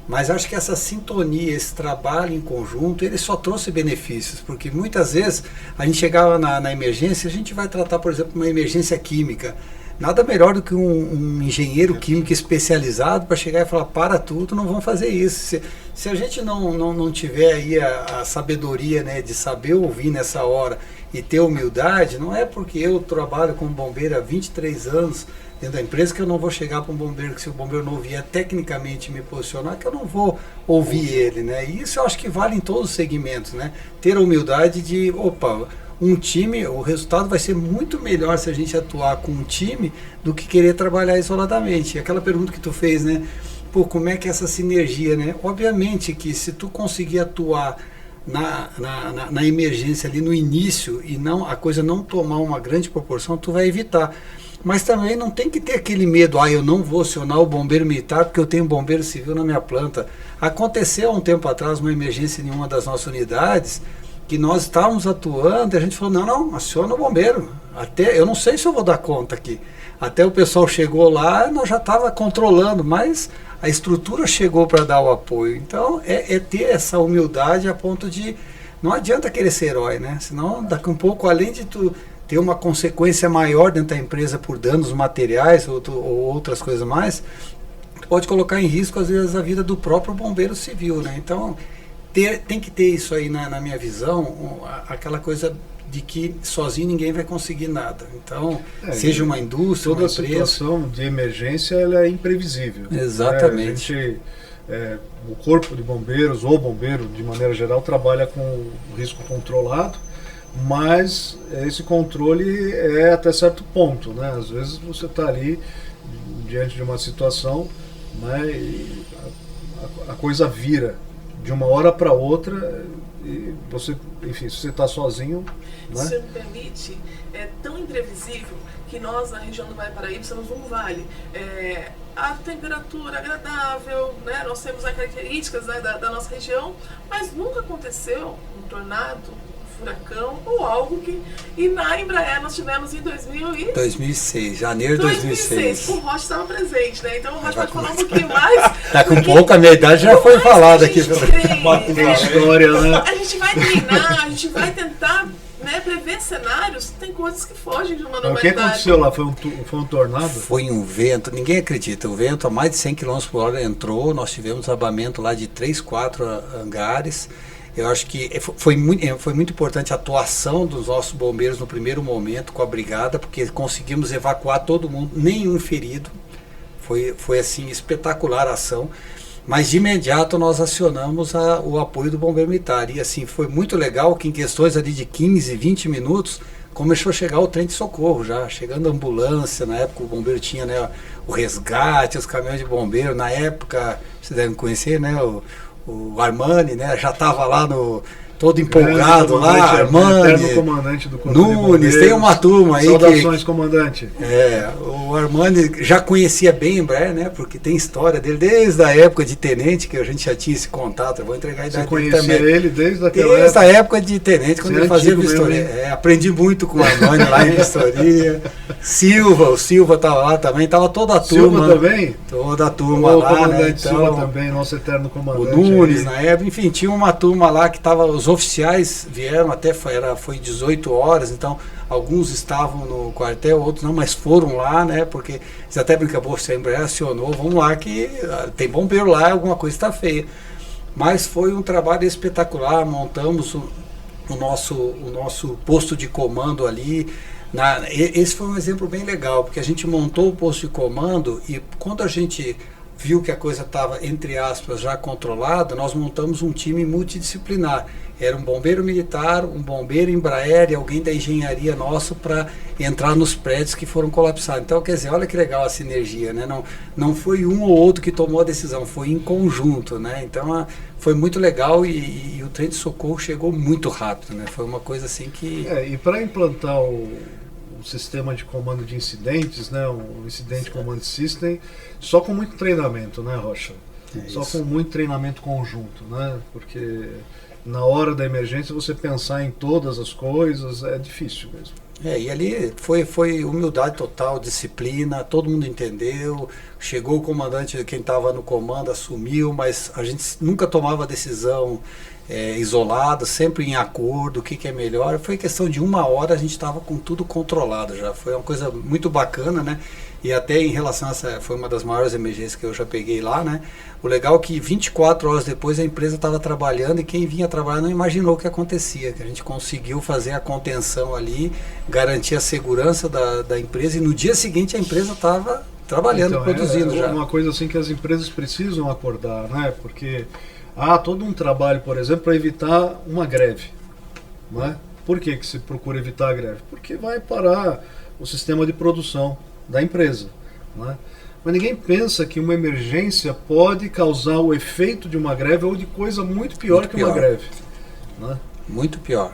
mas acho que essa sintonia, esse trabalho em conjunto, ele só trouxe benefícios, porque muitas vezes a gente chegava na emergência, a gente vai tratar, por exemplo, uma emergência química. Nada melhor do que um engenheiro químico especializado para chegar e falar, para tudo, não vamos fazer isso. Se a gente não tiver aí a sabedoria, né, de saber ouvir nessa hora e ter humildade, não é porque eu trabalho como bombeiro há 23 anos dentro da empresa que eu não vou chegar para um bombeiro, que se o bombeiro não vier tecnicamente me posicionar, que eu não vou ouvir ele, né? E isso eu acho que vale em todos os segmentos, né? Ter a humildade de, um time, o resultado vai ser muito melhor se a gente atuar com um time do que querer trabalhar isoladamente. Aquela pergunta que tu fez, né? Pô, como é que é essa sinergia, né? Obviamente que se tu conseguir atuar na emergência ali no início e a coisa não tomar uma grande proporção, tu vai evitar. Mas também não tem que ter aquele medo, eu não vou acionar o bombeiro militar porque eu tenho um bombeiro civil na minha planta. Aconteceu há um tempo atrás uma emergência em uma das nossas unidades, que nós estávamos atuando e a gente falou, não, aciona o bombeiro. Até, eu não sei se eu vou dar conta aqui. Até o pessoal chegou lá, nós já estava controlando, mas a estrutura chegou para dar o apoio. Então, é ter essa humildade a ponto de, não adianta querer ser herói, né? Senão, daqui um pouco, além de tu ter uma consequência maior dentro da empresa por danos materiais ou outras coisas mais, tu pode colocar em risco, às vezes, a vida do próprio bombeiro civil, né? Então, tem que ter isso aí na minha visão, aquela coisa de que sozinho ninguém vai conseguir nada. Então, seja uma indústria, uma empresa... Toda situação de emergência ela é imprevisível. Exatamente. O corpo de bombeiros, ou bombeiro de maneira geral, trabalha com risco controlado, mas esse controle é até certo ponto, né? Às vezes você está ali diante de uma situação, né, e a coisa vira de uma hora para outra e você, enfim, se você está sozinho, né? Se me permite, é tão imprevisível que nós na região do Vale do Paraíba somos um vale. A temperatura agradável, né? Nós temos as características, né, da nossa região, mas nunca aconteceu um tornado, furacão ou algo que... E na Embraer nós tivemos em 2006, janeiro de 2006. O Rocha estava presente, né? Então o Rocha pode falar um pouquinho mais. Daqui um pouco a minha idade já foi falada aqui. Tem história, né? A gente vai treinar, a gente vai tentar, né, prever cenários. Tem coisas que fogem de uma normalidade. O que aconteceu lá? Foi um tornado? Foi um vento, ninguém acredita. O vento a mais de 100 km por hora entrou, nós tivemos abamento lá de 3, 4 hangares. Eu acho que foi muito importante a atuação dos nossos bombeiros no primeiro momento com a brigada, porque conseguimos evacuar todo mundo, nenhum ferido. Foi assim, espetacular a ação. Mas de imediato nós acionamos o apoio do Bombeiro Militar. E assim, foi muito legal que em questões ali de 15, 20 minutos, começou a chegar o trem de socorro já, chegando a ambulância. Na época o bombeiro tinha, né, o resgate, os caminhões de bombeiro. Na época, vocês devem conhecer, né, o Armani, né, já estava lá todo empolgado lá, Armani, eterno comandante do Corpo Nunes, tem uma turma aí. Saudações, comandante. O Armani já conhecia bem a Embraer, né? Porque tem história dele desde a época de tenente, que a gente já tinha esse contato. Eu vou entregar a idade dele também. Você conhecia ele desde aquela época? Desde a época de tenente, quando ele fazia vistoria. Aprendi muito com o Armani lá em vistoria. O Silva estava lá também, estava toda a turma. Silva também? Toda a turma o lá, comandante, né? Então, Silva também, nosso eterno comandante. O Nunes, na época, enfim, tinha uma turma lá que estava, os oficiais vieram até, foi 18 horas, então alguns estavam no quartel, outros não, mas foram lá, né, porque eles até brincavam, se a Embraer acionou, vamos lá que tem bombeiro lá, alguma coisa está feia. Mas foi um trabalho espetacular, montamos o nosso posto de comando ali. Esse foi um exemplo bem legal, porque a gente montou o posto de comando e quando a gente viu que a coisa estava, entre aspas, já controlada, nós montamos um time multidisciplinar. Era um bombeiro militar, um bombeiro Embraer e alguém da engenharia nosso para entrar nos prédios que foram colapsados. Então, quer dizer, olha que legal a sinergia, né? Não foi um ou outro que tomou a decisão, foi em conjunto, né? Então, foi muito legal e o trem de socorro chegou muito rápido, né? Foi uma coisa assim que... E para implantar o sistema de comando de incidentes, né? O Incident Command System, só com muito treinamento, né, Rocha? Só com muito treinamento conjunto, né? Porque na hora da emergência você pensar em todas as coisas é difícil mesmo. E ali foi humildade total, disciplina, todo mundo entendeu, chegou o comandante, quem estava no comando assumiu, mas a gente nunca tomava decisão isolada, sempre em acordo, o que é melhor. Foi questão de 1 hora, a gente estava com tudo controlado já, foi uma coisa muito bacana, né? E até em relação a essa, foi uma das maiores emergências que eu já peguei lá, né? O legal é que 24 horas depois a empresa estava trabalhando e quem vinha trabalhar não imaginou o que acontecia, que a gente conseguiu fazer a contenção ali, garantir a segurança da empresa e no dia seguinte a empresa estava trabalhando, então, produzindo já. Uma coisa assim que as empresas precisam acordar, né? Porque há todo um trabalho, por exemplo, para evitar uma greve, né? Por que se procura evitar a greve? Porque vai parar o sistema de produção da empresa, né? Mas ninguém pensa que uma emergência pode causar o efeito de uma greve ou de coisa muito pior que uma greve, né? Muito pior.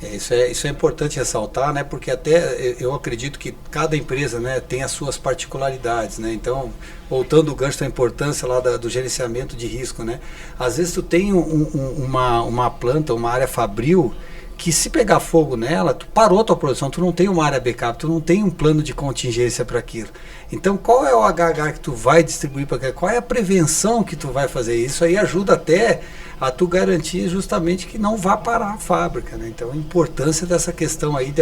Isso é importante ressaltar, né? Porque até eu acredito que cada empresa, né, tem as suas particularidades, né? Então, voltando ao gancho da importância lá do gerenciamento de risco, né? Às vezes tu tem uma planta, uma área fabril, que se pegar fogo nela, tu parou a tua produção, tu não tem uma área backup, tu não tem um plano de contingência para aquilo. Então, qual é o HH que tu vai distribuir para aquilo? Qual é a prevenção que tu vai fazer? Isso aí ajuda até a tu garantir justamente que não vá parar a fábrica, né? Então, a importância dessa questão aí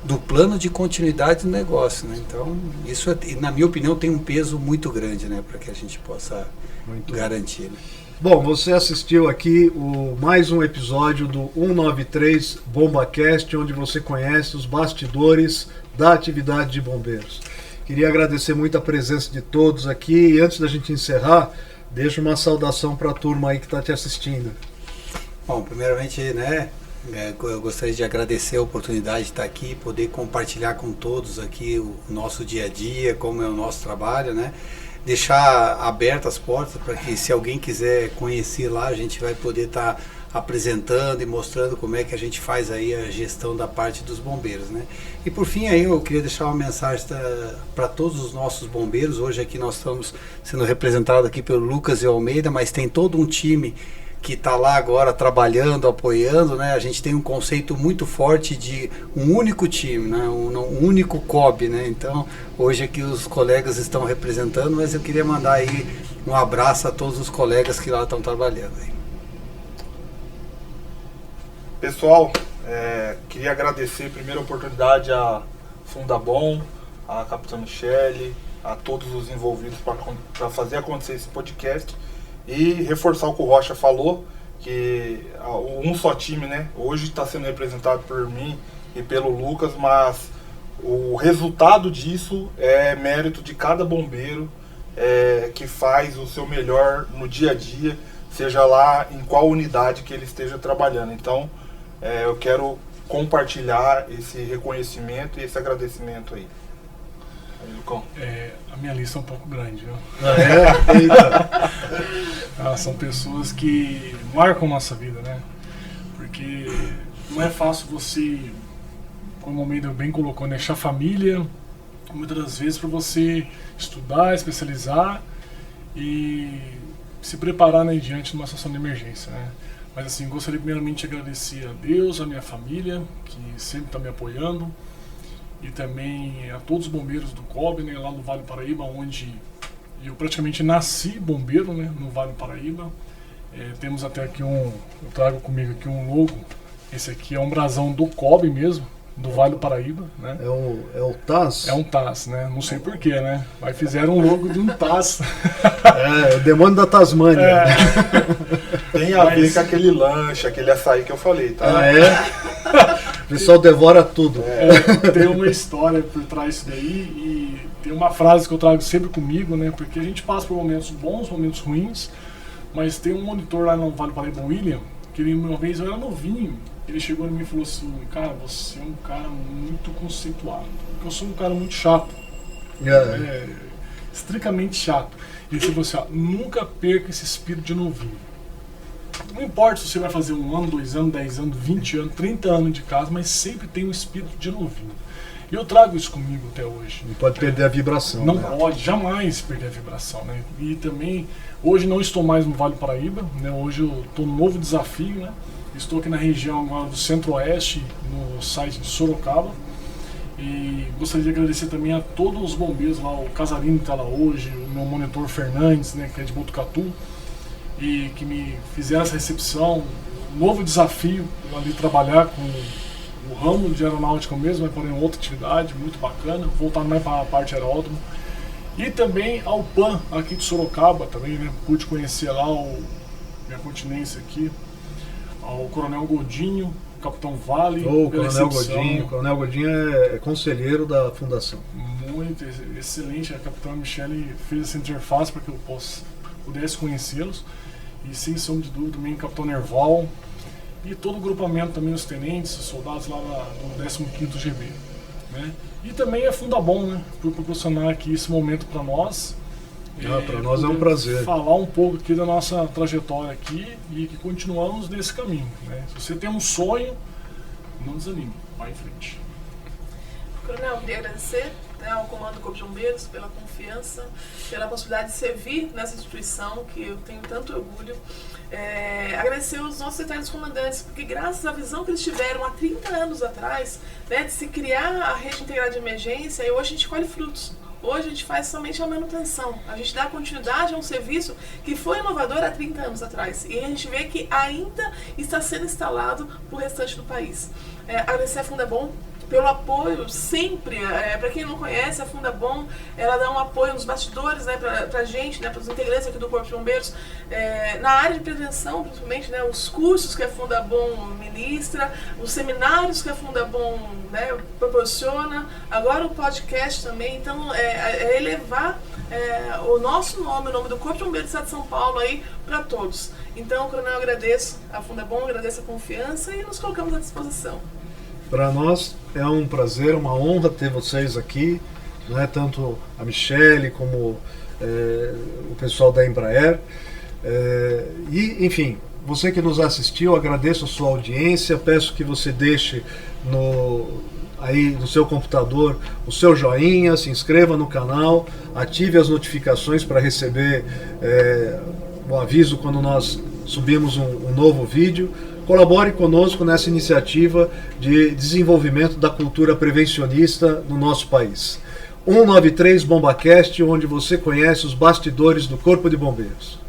do plano de continuidade do negócio, né? Então, isso, na minha opinião, tem um peso muito grande, né? Para que a gente possa garantir, né? Bom, você assistiu aqui mais um episódio do 193 BombaCast, onde você conhece os bastidores da atividade de bombeiros. Queria agradecer muito a presença de todos aqui e antes da gente encerrar, deixa uma saudação para a turma aí que está te assistindo. Bom, primeiramente, né, eu gostaria de agradecer a oportunidade de estar aqui, poder compartilhar com todos aqui o nosso dia a dia, como é o nosso trabalho, né? Deixar abertas as portas para que se alguém quiser conhecer lá, a gente vai poder estar apresentando e mostrando como é que a gente faz aí a gestão da parte dos bombeiros, né? E por fim aí eu queria deixar uma mensagem para todos os nossos bombeiros. Hoje aqui nós estamos sendo representados aqui pelo Lucas e Almeida, mas tem todo um time que está lá agora trabalhando, apoiando, né? A gente tem um conceito muito forte de um único time, né? Um único COB, né? Então, hoje aqui os colegas estão representando, mas eu queria mandar aí um abraço a todos os colegas que lá estão trabalhando aí. Pessoal, queria agradecer a primeira oportunidade a Fundabom, a Capitã Michele, a todos os envolvidos para fazer acontecer esse podcast. E reforçar o que o Rocha falou, que um só time, né, hoje está sendo representado por mim e pelo Lucas, mas o resultado disso é mérito de cada bombeiro, que faz o seu melhor no dia a dia, seja lá em qual unidade que ele esteja trabalhando. Então, eu quero compartilhar esse reconhecimento e esse agradecimento aí. Lucão. A minha lista é um pouco grande, viu? Eita. São pessoas que marcam nossa vida, né? Porque não é fácil você, como o Almeida bem colocou, deixar a família, muitas das vezes, para você estudar, especializar e se preparar, né, diante de uma situação de emergência, né? Mas assim, gostaria primeiramente de agradecer a Deus, a minha família, que sempre está me apoiando, e também a todos os bombeiros do COB, né, lá no Vale do Paraíba, onde eu praticamente nasci bombeiro, né, no Vale do Paraíba. Temos até aqui eu trago comigo aqui um logo, esse aqui é um brasão do COB mesmo, do Vale do Paraíba, né? É o TAS? É um TAS, né? Não sei porquê, né? Mas fizeram um logo de um TAS. O demônio da Tasmânia. Tem a ver com aquele lanche, aquele açaí que eu falei, tá? O pessoal devora tudo. Tem uma história por trás disso daí e tem uma frase que eu trago sempre comigo, né? Porque a gente passa por momentos bons, momentos ruins, mas tem um monitor lá no Vale do Paraíba, William, que ele, uma vez eu era novinho, ele chegou em mim e falou assim: cara, você é um cara muito conceituado, porque eu sou um cara muito chato, estritamente chato. E ele falou assim: nunca perca esse espírito de novinho. Não importa se você vai fazer 1 ano, 2 anos, 10 anos, 20 anos, 30 anos de casa, mas sempre tem um espírito de novinho. E eu trago isso comigo até hoje. Não pode perder a vibração. Não, né? pode jamais perder a vibração, né? E também, hoje não estou mais no Vale do Paraíba, né? Hoje eu estou num novo desafio, né? Estou aqui na região agora do Centro-Oeste, no site de Sorocaba. E gostaria de agradecer também a todos os bombeiros lá, o Casarinho que está lá hoje, o meu monitor Fernandes, né, que é de Botucatu, e que me fizeram essa recepção, um novo desafio ali trabalhar com o ramo de aeronáutica mesmo, mas porém outra atividade muito bacana, voltar mais para a parte aeródromo. E também ao PAN aqui de Sorocaba também, né, pude conhecer lá minha continência aqui, ao Coronel Godinho, Capitão Vale. O Coronel Godinho é conselheiro da fundação. Muito excelente, a Capitã Michele fez essa interface para que eu pudesse conhecê-los. E sem sombra de dúvida também o Capitão Nerval e todo o grupamento também, os tenentes, os soldados lá no 15º GB, né? E também a Fundabom, né, por proporcionar aqui esse momento para nós. Para nós é um prazer. Falar um pouco aqui da nossa trajetória aqui e que continuamos nesse caminho, né? Se você tem um sonho, não desanime, vai em frente. Coronel, eu queria agradecer, né, ao Comando do Corpo de Bombeiros pela confiança, pela possibilidade de servir nessa instituição que eu tenho tanto orgulho. Agradecer os nossos eternos comandantes, porque graças à visão que eles tiveram há 30 anos atrás, né, de se criar a rede integrada de emergência, e hoje a gente colhe frutos. Hoje a gente faz somente a manutenção, a gente dá continuidade a um serviço que foi inovador há 30 anos atrás e a gente vê que ainda está sendo instalado para o restante do país. Agradecer a Fundabom pelo apoio sempre, para quem não conhece, a Fundabom, ela dá um apoio nos bastidores, né, para a gente, né, para os integrantes aqui do Corpo de Bombeiros, na área de prevenção, principalmente, né, os cursos que a Fundabom ministra, os seminários que a Fundabom, né, proporciona, agora o podcast também. Então, elevar o nosso nome, o nome do Corpo de Bombeiros do Estado de São Paulo aí para todos. Então, Coronel, eu agradeço a Fundabom, agradeço a confiança e nos colocamos à disposição. Para nós é um prazer, uma honra ter vocês aqui, né? Tanto a Michele como o pessoal da Embraer. E, enfim, você que nos assistiu, agradeço a sua audiência, peço que você deixe aí no seu computador o seu joinha, se inscreva no canal, ative as notificações para receber o aviso quando nós subimos um novo vídeo. Colabore conosco nessa iniciativa de desenvolvimento da cultura prevencionista no nosso país. 193 BombaCast, onde você conhece os bastidores do Corpo de Bombeiros.